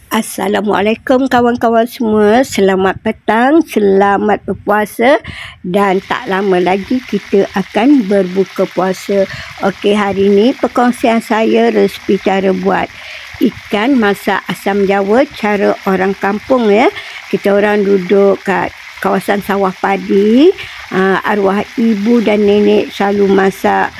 Assalamualaikum kawan-kawan semua. Selamat petang, selamat berpuasa dan tak lama lagi kita akan berbuka puasa. Okey, hari ini perkongsian saya resipi cara buat ikan masak asam jawa cara orang kampung ya. Kita orang duduk kat kawasan sawah padi. Arwah ibu dan nenek selalu masak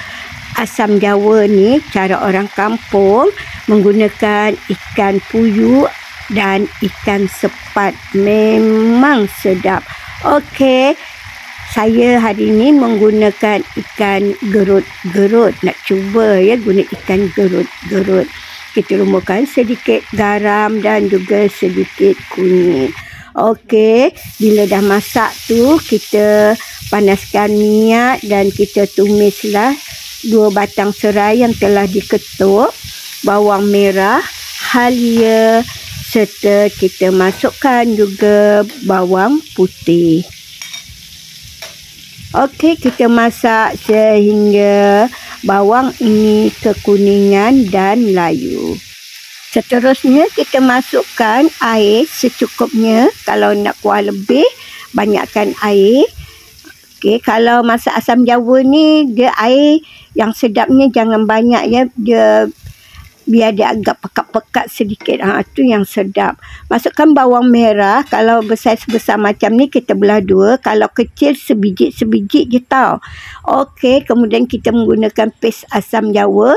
asam jawa ni cara orang kampung menggunakan ikan puyuh dan ikan sepat. Memang sedap. Okey, saya hari ini menggunakan ikan gerut-gerut. Nak cuba ya guna ikan gerut-gerut. Kita lumurkan sedikit garam dan juga sedikit kunyit. Okey, bila dah masak tu kita panaskan minyak dan kita tumislah 2 batang serai yang telah diketuk, bawang merah, halia serta kita masukkan juga bawang putih. Okey, kita masak sehingga bawang ini kekuningan dan layu. Seterusnya kita masukkan air secukupnya. Kalau nak kuah lebih, banyakkan air. Okey, kalau masak asam jawa ni dia air yang sedapnya jangan banyak ya, dia biar dia agak pekat-pekat sedikit. Tu yang sedap. Masukkan bawang merah. Kalau besar macam ni kita belah 2. Kalau kecil sebiji-sebiji je tau. Okey, kemudian kita menggunakan paste asam jawa.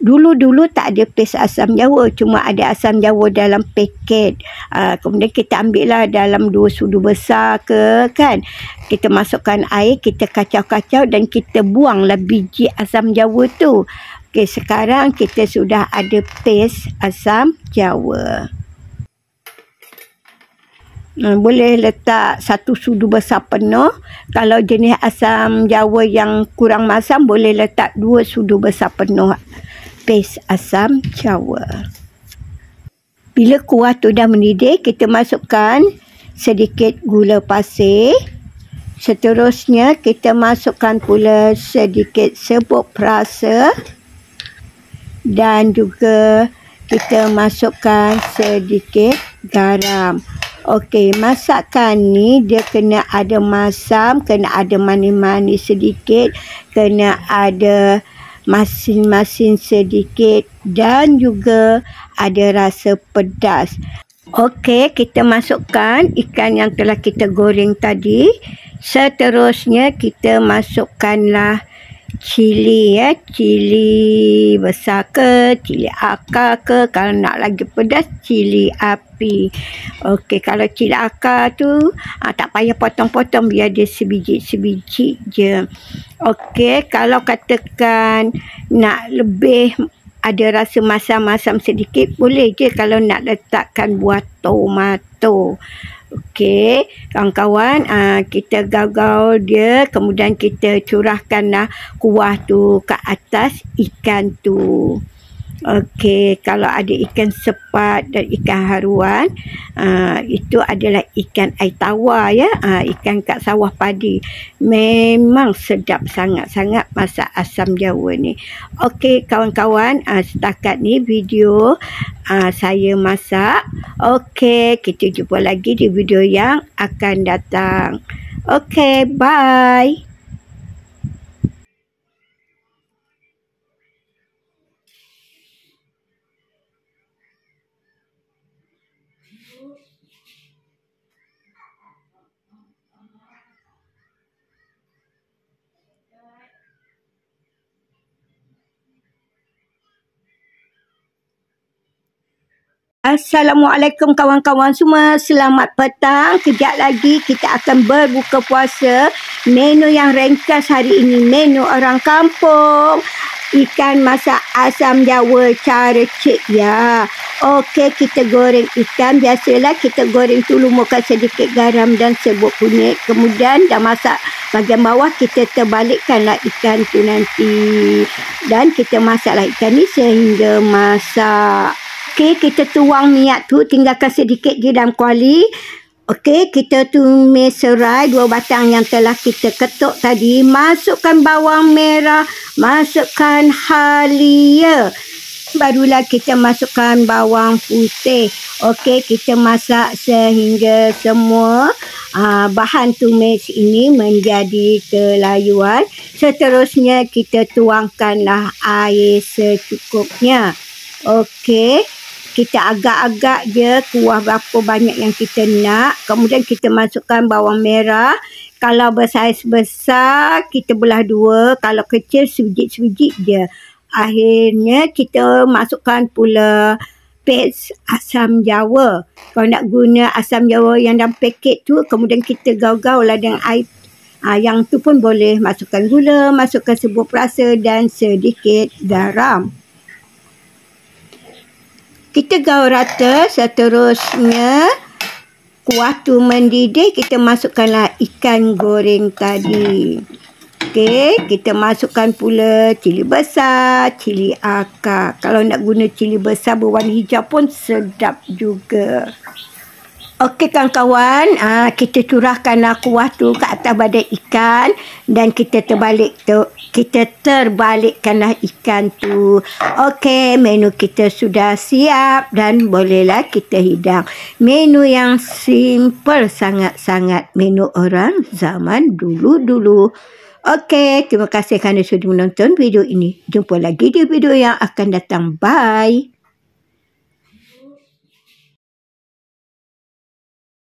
Dulu tak ada paste asam jawa, cuma ada asam jawa dalam paket. Kemudian kita ambil lah dalam 2 sudu besar ke kan. Kita masukkan air, kita kacau-kacau dan kita buanglah biji asam jawa tu. Okey, sekarang kita sudah ada paste asam jawa. Boleh letak 1 sudu besar penuh. Kalau jenis asam jawa yang kurang masam, boleh letak 2 sudu besar penuh paste asam jawa. Bila kuah tu dah mendidih, kita masukkan sedikit gula pasir. Seterusnya kita masukkan pula sedikit serbuk perasa dan juga kita masukkan sedikit garam. Okey, masakan ni dia kena ada masam, kena ada manis-manis sedikit, kena ada masin-masin sedikit dan juga ada rasa pedas. Okey, kita masukkan ikan yang telah kita goreng tadi. Seterusnya kita masukkanlah cili ya, cili besar ke, cili akar ke, kalau nak lagi pedas cili api. Okey, kalau cili akar tu tak payah potong-potong, biar dia sebiji-sebiji je. Okey, kalau katakan nak lebih ada rasa masam-masam sedikit, boleh je kalau nak letakkan buah tomato. Okey, kawan-kawan, kita gaul dia, kemudian kita curahkanlah kuah tu ke atas ikan tu. Okey, kalau ada ikan sepat dan ikan haruan, itu adalah ikan air tawar ya, ikan kat sawah padi. Memang sedap sangat-sangat masak asam jawa ni. Okey kawan-kawan, setakat ni video saya masak. Okey, kita jumpa lagi di video yang akan datang. Okey, bye. Assalamualaikum kawan-kawan semua. Selamat petang. Kejap lagi kita akan berbuka puasa. Menu yang ringkas hari ini, menu orang kampung. Ikan masak asam jawa cara Cik Ya. Okey, kita goreng ikan. Biasalah kita goreng tu lumurkan sedikit garam dan serbuk kunyit. Kemudian dah masak bahagian bawah, kita terbalikkanlah ikan tu nanti. Dan kita masaklah ikan ni sehingga masak. Okey, kita tuang minyak tu, tinggalkan sedikit je dalam kuali. Okey, kita tumis serai 2 batang yang telah kita ketuk tadi. Masukkan bawang merah, masukkan halia. Barulah kita masukkan bawang putih. Okey, kita masak sehingga semua bahan tumis ini menjadi kelayuan. Seterusnya kita tuangkanlah air secukupnya. Okey, kita agak-agak je kuah berapa banyak yang kita nak. Kemudian kita masukkan bawang merah. Kalau bersaiz besar, kita belah dua. Kalau kecil, sebiji-sebiji je. Akhirnya kita masukkan pula paste asam jawa. Kalau nak guna asam jawa yang dalam paket tu, kemudian kita gaul-gaul lah dengan air. Yang tu pun boleh masukkan gula, masukkan serbuk perasa dan sedikit garam. Kita gaul rata. Seterusnya kuah tu mendidih, kita masukkanlah ikan goreng tadi. Okey, kita masukkan pula cili besar, cili akar. Kalau nak guna cili besar berwarna hijau pun sedap juga. Okey kawan-kawan, kita curahkanlah kuah tu ke atas badan ikan dan kita terbalikkanlah ikan tu. Okey, menu kita sudah siap dan bolehlah kita hidang. Menu yang simple sangat-sangat, menu orang zaman dulu-dulu. Okey, terima kasih kerana sudah menonton video ini. Jumpa lagi di video yang akan datang. Bye.